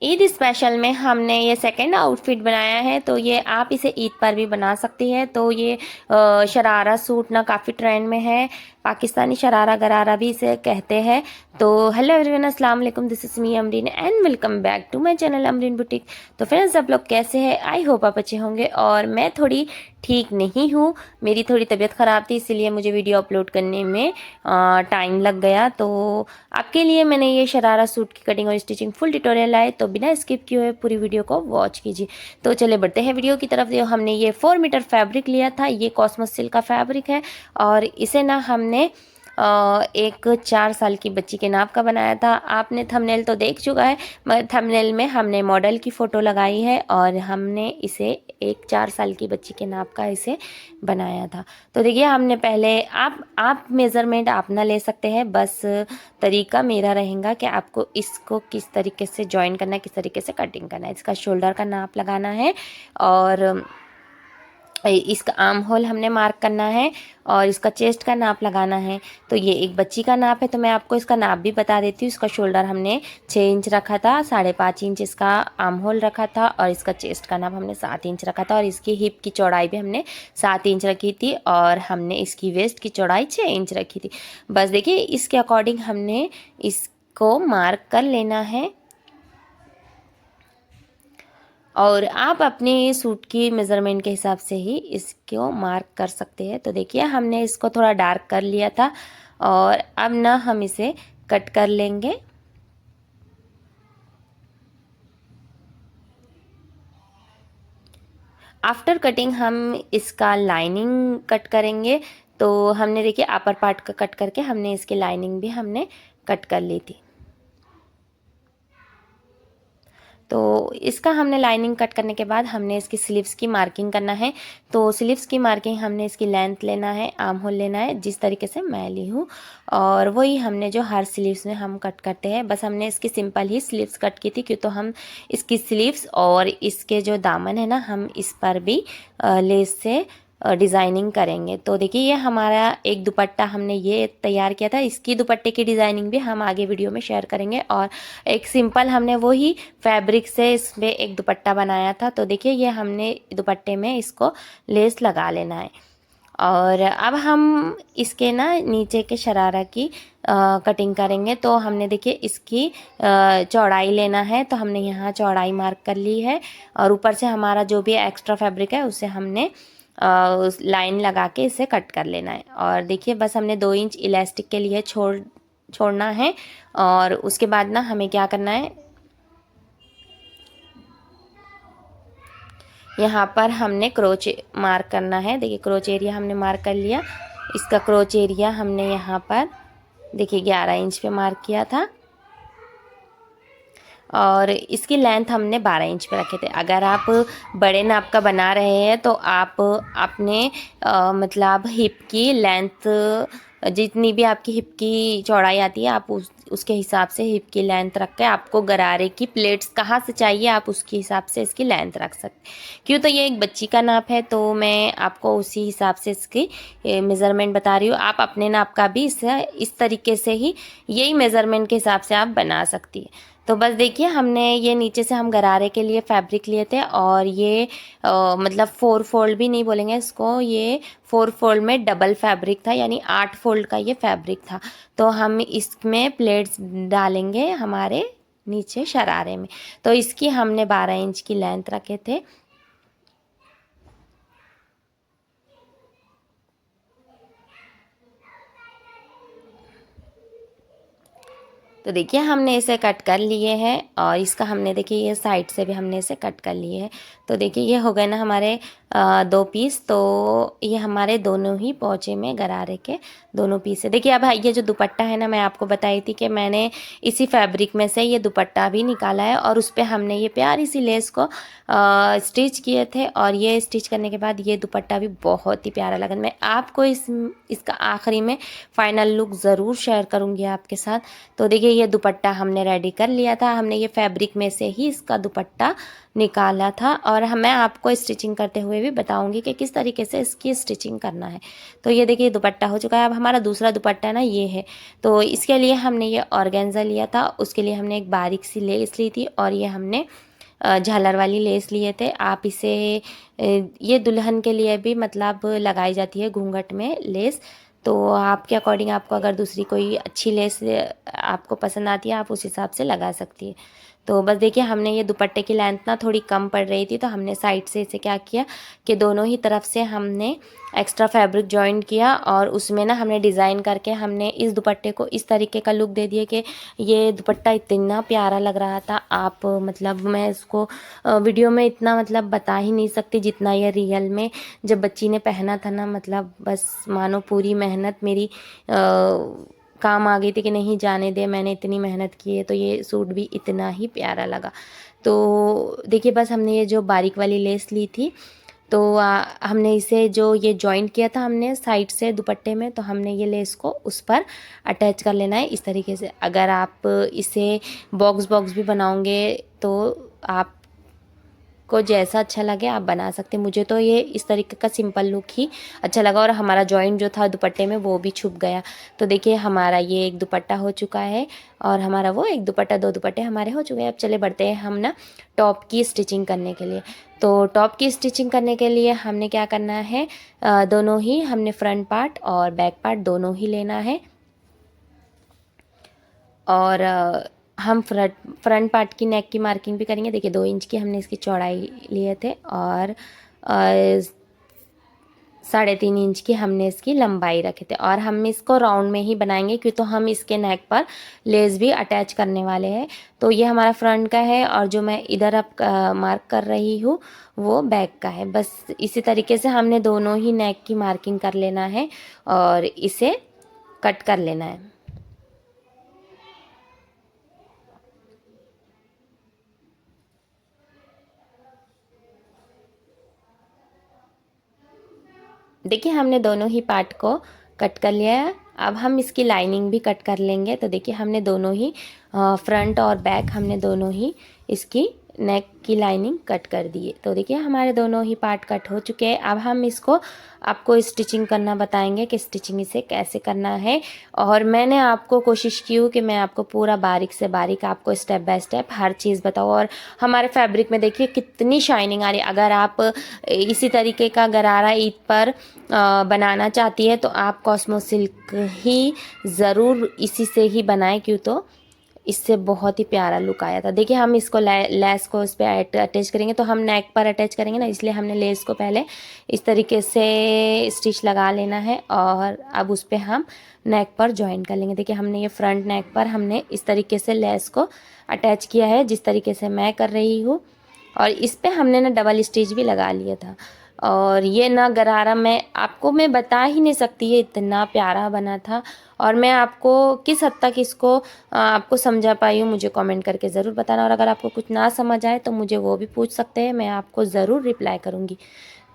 Eid special में हमने ये सेकंड आउटफिट बनाया है। तो ये आप इसे ईद पर भी बना सकती है। तो ये शरारा सूट ना काफ़ी ट्रेंड में है, पाकिस्तानी शरारा गरारा भी इसे कहते हैं। तो हेलो एवरीवन, अस्सलाम वालेकुम, this is me Amreen and welcome back to my channel Amreen boutique. तो फ्रेंड्स, आप लोग कैसे हैं? आई होप आप अच्छे होंगे। और मैं थोड़ी ठीक नहीं हूँ, मेरी थोड़ी तबीयत ख़राब थी, इसीलिए मुझे वीडियो अपलोड करने में टाइम लग गया। तो आपके लिए मैंने ये शरारा सूट की कटिंग और स्टिचिंग फुल ट्यूटोरियल आए, तो बिना स्किप किए हुए पूरी वीडियो को वॉच कीजिए। तो चले बढ़ते हैं वीडियो की तरफ। जो हमने ये 4 मीटर फैब्रिक लिया था, ये कॉस्मोस सिल्क का फैब्रिक है और इसे ना हमने एक 4 साल की बच्ची के नाप का बनाया था। आपने थंबनेल तो देख चुका है, मगर थंबनेल में हमने मॉडल की फ़ोटो लगाई है और हमने इसे एक 4 साल की बच्ची के नाप का इसे बनाया था। तो देखिए, हमने पहले आप मेज़रमेंट आप ना ले सकते हैं, बस तरीका मेरा रहेगा कि आपको इसको किस तरीके से जॉइन करना है, किस तरीके से कटिंग करना है। इसका शोल्डर का नाप लगाना है और इसका आर्म होल हमने मार्क करना है और इसका चेस्ट का नाप लगाना है। तो ये एक बच्ची का नाप है, तो मैं आपको इसका नाप भी बता देती हूँ। इसका शोल्डर हमने 6 इंच रखा था, 5.5 इंच इसका आर्म होल रखा था और इसका चेस्ट का नाप हमने 7 इंच रखा था और इसकी हिप की चौड़ाई भी हमने 7 इंच रखी थी और हमने इसकी वेस्ट की चौड़ाई 6 इंच रखी थी। बस देखिए, इसके अकॉर्डिंग हमने इसको मार्क कर लेना है और आप अपने सूट की मेज़रमेंट के हिसाब से ही इसको मार्क कर सकते हैं। तो देखिए, हमने इसको थोड़ा डार्क कर लिया था और अब ना हम इसे कट कर लेंगे। आफ्टर कटिंग हम इसका लाइनिंग कट करेंगे। तो हमने देखिए अपर पार्ट का कट करके हमने इसकी लाइनिंग भी हमने कट कर ली थी। तो इसका हमने लाइनिंग कट करने के बाद हमने इसकी स्लीव्स की मार्किंग करना है। तो स्लीव्स की मार्किंग हमने इसकी लेंथ लेना है, आर्म होल लेना है, जिस तरीके से मैं ली हूँ और वही हमने जो हर स्लीव्स में हम कट करते हैं। बस हमने इसकी सिंपल ही स्लीव्स कट की थी, क्यों तो हम इसकी स्लीव्स और इसके जो दामन है ना, हम इस पर भी लेस से डिज़ाइनिंग करेंगे। तो देखिए, ये हमारा एक दुपट्टा हमने ये तैयार किया था। इसकी दुपट्टे की डिज़ाइनिंग भी हम आगे वीडियो में शेयर करेंगे। और एक सिंपल हमने वही फैब्रिक से इसमें एक दुपट्टा बनाया था। तो देखिए, ये हमने दुपट्टे में इसको लेस लगा लेना है और अब हम इसके ना नीचे के शरारा की कटिंग करेंगे। तो हमने देखिए इसकी चौड़ाई लेना है। तो हमने यहाँ चौड़ाई मार्क कर ली है और ऊपर से हमारा जो भी एक्स्ट्रा फैब्रिक है उसे हमने उस लाइन लगा के इसे कट कर लेना है। और देखिए, बस हमने 2 इंच इलास्टिक के लिए छोड़ना है और उसके बाद ना हमें क्या करना है, यहाँ पर हमने क्रोच मार्क करना है। देखिए, क्रोच एरिया हमने मार्क कर लिया। इसका क्रोच एरिया हमने यहाँ पर देखिए 11 इंच पे मार्क किया था और इसकी लेंथ हमने 12 इंच पे रखे थे। अगर आप बड़े नाप का बना रहे हैं तो आप अपने मतलब हिप की लेंथ, जितनी भी आपकी हिप की चौड़ाई आती है, आप उसके हिसाब से हिप की लेंथ रख के, आपको गरारे की प्लेट्स कहाँ से चाहिए आप उसके हिसाब से इसकी लेंथ रख सकते। क्यों तो ये एक बच्ची का नाप है, तो मैं आपको उसी हिसाब से इसकी मेज़रमेंट बता रही हूँ। आप अपने नाप का भी इस तरीके से ही यही मेज़रमेंट के हिसाब से आप बना सकती है। तो बस देखिए, हमने ये नीचे से हम गरारे के लिए फैब्रिक लिए थे और ये मतलब 4 फोल्ड भी नहीं बोलेंगे इसको, ये 4 फोल्ड में डबल फैब्रिक था, यानी 8 फोल्ड का ये फैब्रिक था। तो हम इसमें प्लेट्स डालेंगे हमारे नीचे शरारे में। तो इसकी हमने 12 इंच की लेंथ रखे थे। तो देखिए, हमने इसे कट कर लिए हैं और इसका हमने देखिए ये साइड से भी हमने इसे कट कर लिए हैं। तो देखिए, ये हो गए ना हमारे 2 पीस। तो ये हमारे दोनों ही पोंचे में गरारे के दोनों पीस है। देखिए, अब ये जो दुपट्टा है ना, मैं आपको बताई थी कि मैंने इसी फैब्रिक में से ये दुपट्टा भी निकाला है और उस पर हमने ये प्यारी सी लेस को स्टिच किए थे और ये स्टिच करने के बाद ये दुपट्टा भी बहुत ही प्यारा लगा। मैं आपको इसका आखिरी में फ़ाइनल लुक ज़रूर शेयर करूँगी आपके साथ। तो देखिए, ये दुपट्टा हमने रेडी कर लिया था। हमने ये फैब्रिक में से ही इसका दुपट्टा निकाला था और मैं आपको स्टिचिंग करते हुए भी बताऊंगी कि किस तरीके से इसकी स्टिचिंग करना है। तो ये देखिए दुपट्टा हो चुका है। अब हमारा दूसरा दुपट्टा ना ये है, तो इसके लिए हमने ये ऑर्गेन्जा लिया था। उसके लिए हमने एक बारीक सी लेस ली थी और ये हमने झालर वाली लेस लिए थे। आप इसे ये दुल्हन के लिए भी मतलब लगाई जाती है घूंघट में लेस, तो आपके अकॉर्डिंग आपको अगर दूसरी कोई अच्छी लेस आपको पसंद आती है आप उस हिसाब से लगा सकती है। तो बस देखिए हमने ये दुपट्टे की लेंथ ना थोड़ी कम पड़ रही थी, तो हमने साइड से इसे क्या किया कि दोनों ही तरफ से हमने एक्स्ट्रा फैब्रिक जॉइन किया और उसमें ना हमने डिज़ाइन करके हमने इस दुपट्टे को इस तरीके का लुक दे दिया कि ये दुपट्टा इतना प्यारा लग रहा था। आप मतलब मैं इसको वीडियो में इतना मतलब बता ही नहीं सकती जितना ये रियल में जब बच्ची ने पहना था ना, मतलब बस मानो पूरी मेहनत मेरी काम आ गई थी कि नहीं जाने दे, मैंने इतनी मेहनत की है। तो ये सूट भी इतना ही प्यारा लगा। तो देखिए बस हमने ये जो बारीक वाली लेस ली थी, तो हमने इसे जो ये जॉइंट किया था हमने साइड से दुपट्टे में, तो हमने ये लेस को उस पर अटैच कर लेना है इस तरीके से। अगर आप इसे बॉक्स भी बनाओगे तो आप को जैसा अच्छा लगे आप बना सकते हैं। मुझे तो ये इस तरीके का सिंपल लुक ही अच्छा लगा और हमारा जॉइंट जो था दुपट्टे में वो भी छुप गया। तो देखिए हमारा ये एक दुपट्टा हो चुका है और हमारा वो एक दुपट्टा, दो दुपट्टे हमारे हो चुके हैं। अब चले बढ़ते हैं हम ना टॉप की स्टिचिंग करने के लिए। तो टॉप की स्टिचिंग करने के लिए हमने क्या करना है, दोनों ही हमने फ्रंट पार्ट और बैक पार्ट दोनों ही लेना है और हम फ्रंट पार्ट की नेक की मार्किंग भी करेंगे। देखिए 2 इंच की हमने इसकी चौड़ाई लिए थे और 3.5 इंच की हमने इसकी लंबाई रखे थे और हम इसको राउंड में ही बनाएंगे क्योंकि तो हम इसके नेक पर लेस भी अटैच करने वाले हैं। तो ये हमारा फ्रंट का है और जो मैं इधर अब मार्क कर रही हूँ वो बैक का है। बस इसी तरीके से हमने दोनों ही नेक की मार्किंग कर लेना है और इसे कट कर लेना है। देखिए हमने दोनों ही पार्ट को कट कर लिया है। अब हम इसकी लाइनिंग भी कट कर लेंगे। तो देखिए हमने दोनों ही फ्रंट और बैक हमने दोनों ही इसकी नेक की लाइनिंग कट कर दी है। तो देखिए हमारे दोनों ही पार्ट कट हो चुके हैं। अब हम इसको आपको स्टिचिंग करना बताएंगे कि स्टिचिंग इसे कैसे करना है और मैंने आपको कोशिश की हूँ कि मैं आपको पूरा बारीक से बारीक आपको स्टेप बाय स्टेप हर चीज़ बताऊँ। और हमारे फैब्रिक में देखिए कितनी शाइनिंग आ रही है। अगर आप इसी तरीके का गरारा ईद पर बनाना चाहती है तो आप कॉस्मो सिल्क ही ज़रूर इसी से ही बनाएं, क्यों तो इससे बहुत ही प्यारा लुक आया था। देखिए हम इसको लेस को इस पर अटैच करेंगे, तो हम नेक पर अटैच करेंगे ना, इसलिए हमने लेस को पहले इस तरीके से स्टिच लगा लेना है और अब उस पर हम नेक पर ज्वाइन कर लेंगे। देखिए हमने ये फ्रंट नेक पर हमने इस तरीके से लेस को अटैच किया है जिस तरीके से मैं कर रही हूँ और इस पर हमने ना डबल स्टिच भी लगा लिया था। और ये ना गरारा मैं बता ही नहीं सकती, ये इतना प्यारा बना था। और मैं आपको किस हद तक इसको आपको समझा पाई हूँ मुझे कमेंट करके ज़रूर बताना। और अगर आपको कुछ ना समझ आए तो मुझे वो भी पूछ सकते हैं, मैं आपको ज़रूर रिप्लाई करूँगी।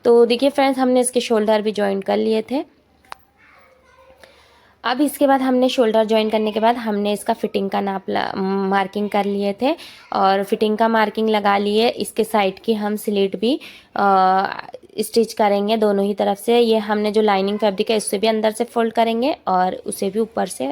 तो देखिए फ्रेंड्स हमने इसके शोल्डर भी जॉइन कर लिए थे। अब इसके बाद हमने शोल्डर ज्वाइन करने के बाद हमने इसका फिटिंग का नाप मार्किंग कर लिए थे और फिटिंग का मार्किंग लगा लिए। इसके साइड की हम स्लिट भी स्टिच करेंगे दोनों ही तरफ से। ये हमने जो लाइनिंग फैब्रिक है इससे भी अंदर से फोल्ड करेंगे और उसे भी ऊपर से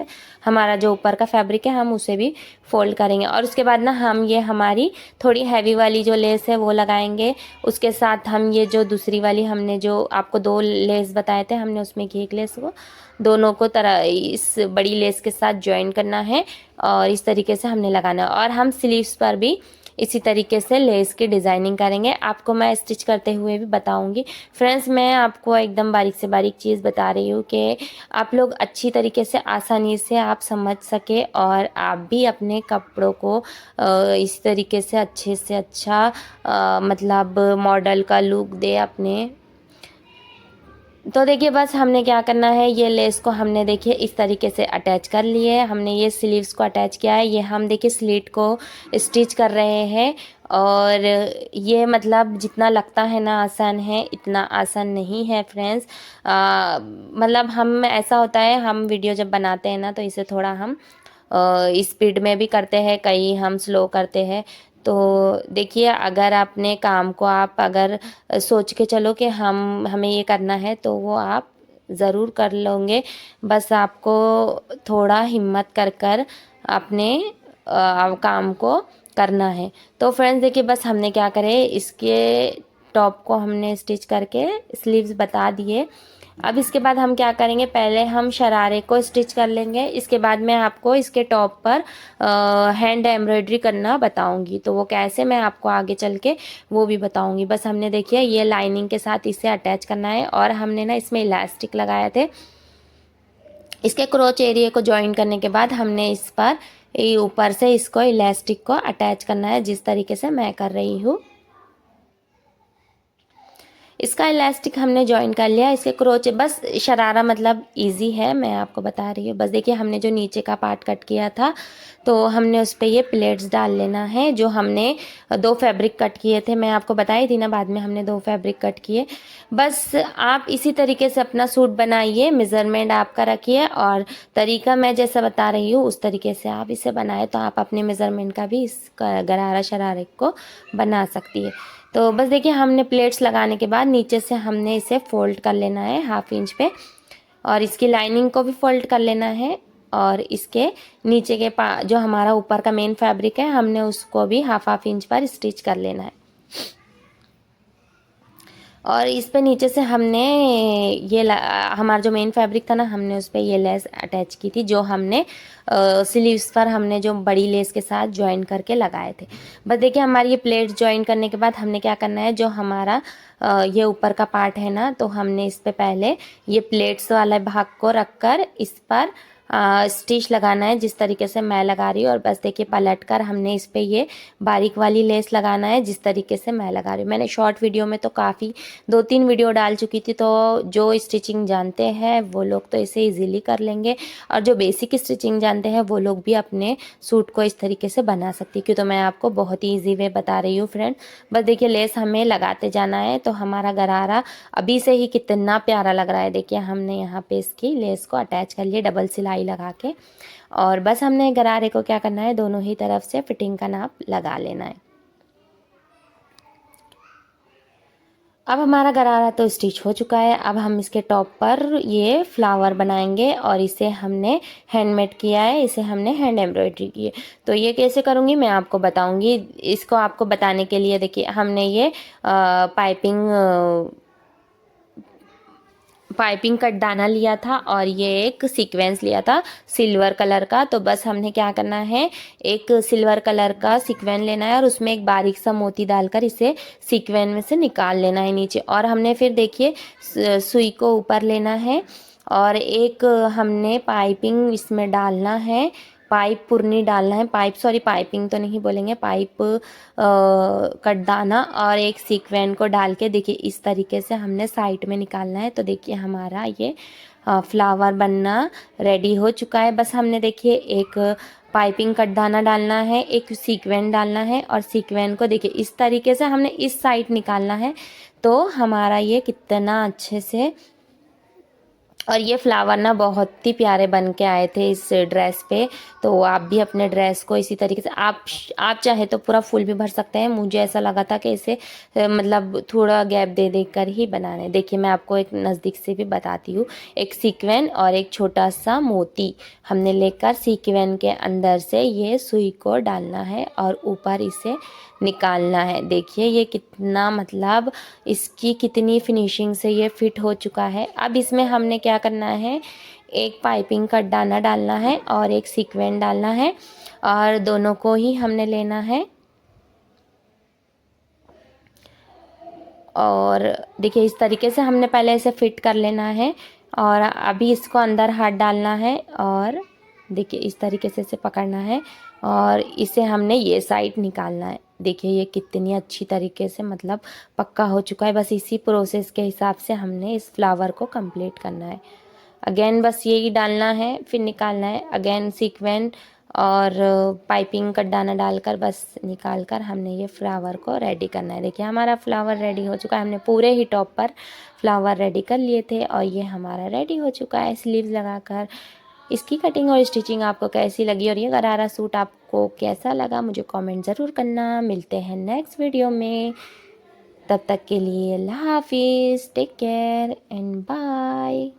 हमारा जो ऊपर का फैब्रिक है हम उसे भी फोल्ड करेंगे। और उसके बाद ना हम ये हमारी थोड़ी हैवी वाली जो लेस है वो लगाएंगे। उसके साथ हम ये जो दूसरी वाली हमने जो आपको 2 लेस बताए थे हमने उसमें की एक लेस को दोनों को इस बड़ी लेस के साथ ज्वाइन करना है और इस तरीके से हमने लगाना है। और हम स्लीव्स पर भी इसी तरीके से लेस की डिज़ाइनिंग करेंगे। आपको मैं स्टिच करते हुए भी बताऊंगी। फ्रेंड्स मैं आपको एकदम बारीक से बारीक चीज़ बता रही हूँ कि आप लोग अच्छी तरीके से आसानी से आप समझ सके और आप भी अपने कपड़ों को इस तरीके से अच्छे से अच्छा मतलब मॉडल का लुक दे अपने। तो देखिए बस हमने क्या करना है, ये लेस को हमने देखिए इस तरीके से अटैच कर लिए है। हमने ये स्लीव्स को अटैच किया है। ये हम देखिए स्लीट को स्टिच कर रहे हैं और ये मतलब जितना लगता है ना आसान है इतना आसान नहीं है फ्रेंड्स। मतलब हम ऐसा होता है हम वीडियो जब बनाते हैं ना तो इसे थोड़ा हम स्पीड में भी करते हैं, कई हम स्लो करते हैं। तो देखिए, अगर अपने काम को आप अगर सोच के चलो कि हमें ये करना है, तो वो आप ज़रूर कर लोगे। बस आपको थोड़ा हिम्मत कर कर अपने काम को करना है। तो फ्रेंड्स देखिए, बस हमने क्या करे, इसके टॉप को हमने स्टिच करके स्लीव्स बता दिए। अब इसके बाद हम क्या करेंगे, पहले हम शरारे को स्टिच कर लेंगे। इसके बाद मैं आपको इसके टॉप पर हैंड एम्ब्रॉयडरी करना बताऊंगी। तो वो कैसे, मैं आपको आगे चल के वो भी बताऊंगी। बस हमने देखिए ये लाइनिंग के साथ इसे अटैच करना है, और हमने ना इसमें इलास्टिक लगाए थे। इसके क्रोच एरिया को ज्वाइन करने के बाद हमने इस पर ऊपर से इसको इलास्टिक को अटैच करना है, जिस तरीके से मैं कर रही हूँ। इसका इलास्टिक हमने ज्वाइन कर लिया। इसके क्रोचे, बस शरारा मतलब इजी है, मैं आपको बता रही हूँ। बस देखिए, हमने जो नीचे का पार्ट कट किया था, तो हमने उस पर ये प्लेट्स डाल लेना है। जो हमने 2 फैब्रिक कट किए थे, मैं आपको बताई थी ना, बाद में हमने 2 फैब्रिक कट किए। बस आप इसी तरीके से अपना सूट बनाइए, मेज़रमेंट आपका रखिए, और तरीका मैं जैसा बता रही हूँ उस तरीके से आप इसे बनाए, तो आप अपने मेज़रमेंट का भी इस गरारा शरारे को बना सकती है। तो बस देखिए, हमने प्लेट्स लगाने के बाद नीचे से हमने इसे फोल्ड कर लेना है 1/2 इंच पे, और इसकी लाइनिंग को भी फोल्ड कर लेना है। और इसके नीचे के जो हमारा ऊपर का मेन फैब्रिक है, हमने उसको भी 1/2 इंच पर स्टिच कर लेना है। और इस पे नीचे से हमने ये हमारा जो मेन फैब्रिक था ना, हमने उस पर ये लेस अटैच की थी, जो हमने स्लीव्स पर हमने जो बड़ी लेस के साथ ज्वाइन करके लगाए थे। बस देखिए, हमारी ये प्लेट ज्वाइन करने के बाद हमने क्या करना है, जो हमारा ये ऊपर का पार्ट है ना, तो हमने इस पे पहले ये प्लेट्स वाले भाग को रखकर इस पर स्टिच लगाना है, जिस तरीके से मैं लगा रही हूँ। और बस देखिए, पलट कर हमने इस पे ये बारीक वाली लेस लगाना है, जिस तरीके से मैं लगा रही हूँ। मैंने शॉर्ट वीडियो में तो काफ़ी 2-3 वीडियो डाल चुकी थी, तो जो स्टिचिंग जानते हैं वो लोग तो इसे इजीली कर लेंगे, और जो बेसिक स्टिचिंग जानते हैं वो लोग भी अपने सूट को इस तरीके से बना सकती है। क्यों, तो मैं आपको बहुत ही ईजी वे बता रही हूँ फ्रेंड। बस देखिए, लेस हमें लगाते जाना है। तो हमारा गरारा अभी से ही कितना प्यारा लग रहा है। देखिए, हमने यहाँ पे इसकी लेस को अटैच कर लिया डबल सिलाई लगा के, और बस हमने गरारे को क्या करना है, दोनों ही तरफ से फिटिंग का नाप लगा लेना है। अब हमारा गरारा तो स्टिच हो चुका है। अब हम इसके टॉप पर ये फ्लावर बनाएंगे, और इसे हमने हैंडमेड किया है, इसे हमने हैंड एम्ब्रॉयडरी की है। तो ये कैसे करूँगी मैं आपको बताऊँगी। इसको आपको बताने के लिए देखिए, हमने ये पाइपिंग कटदाना लिया था, और ये एक सीक्वेंस लिया था सिल्वर कलर का। तो बस हमने क्या करना है, एक सिल्वर कलर का सीक्वेंस लेना है, और उसमें एक बारीक सा मोती डालकर इसे सीक्वेंस में से निकाल लेना है नीचे। और हमने फिर देखिए सुई को ऊपर लेना है, और एक हमने पाइपिंग इसमें डालना है, पाइप पुरनी डालना है, पाइपिंग तो नहीं बोलेंगे, पाइप कटदाना, और एक सीक्वेंस को डाल के देखिए इस तरीके से हमने साइड में निकालना है। तो देखिए, हमारा ये फ्लावर बनना रेडी हो चुका है। बस हमने देखिए एक पाइपिंग कटदाना डालना है, एक सीक्वेंस डालना है, और सीक्वेंस को देखिए इस तरीके से हमने इस साइड निकालना है। तो हमारा ये कितना अच्छे से, और ये फ्लावर ना बहुत ही प्यारे बन के आए थे इस ड्रेस पे। तो आप भी अपने ड्रेस को इसी तरीके से आप चाहे तो पूरा फुल भी भर सकते हैं। मुझे ऐसा लगा था कि इसे मतलब थोड़ा गैप दे दे कर ही बनाने। देखिए, मैं आपको एक नज़दीक से भी बताती हूँ। एक सीक्वेंस और एक छोटा सा मोती हमने लेकर सीक्वेंस के अंदर से ये सुई को डालना है, और ऊपर इसे निकालना है। देखिए, ये कितना मतलब इसकी कितनी फिनिशिंग से ये फिट हो चुका है। अब इसमें हमने क्या करना है, एक पाइपिंग का दाना डालना है, और एक सीक्वेंस डालना है, और दोनों को ही हमने लेना है। और देखिए, इस तरीके से हमने पहले इसे फिट कर लेना है, और अभी इसको अंदर हाथ डालना है, और देखिए इस तरीके से इसे पकड़ना है, और इसे हमने ये साइड निकालना है। देखिए, ये कितनी अच्छी तरीके से मतलब पक्का हो चुका है। बस इसी प्रोसेस के हिसाब से हमने इस फ्लावर को कंप्लीट करना है। अगेन बस यही डालना है, फिर निकालना है, अगेन सीक्वेंस और पाइपिंग का दाना डालकर बस निकाल कर हमने ये फ्लावर को रेडी करना है। देखिए, हमारा फ्लावर रेडी हो चुका है। हमने पूरे ही टॉप पर फ्लावर रेडी कर लिए थे, और ये हमारा रेडी हो चुका है स्लीव्स लगाकर। इसकी कटिंग और स्टिचिंग आपको कैसी लगी और ये गरारा सूट आपको कैसा लगा मुझे कमेंट ज़रूर करना। मिलते हैं नेक्स्ट वीडियो में, तब तक के लिए अल्लाह हाफिज़, टेक केयर एंड बाय।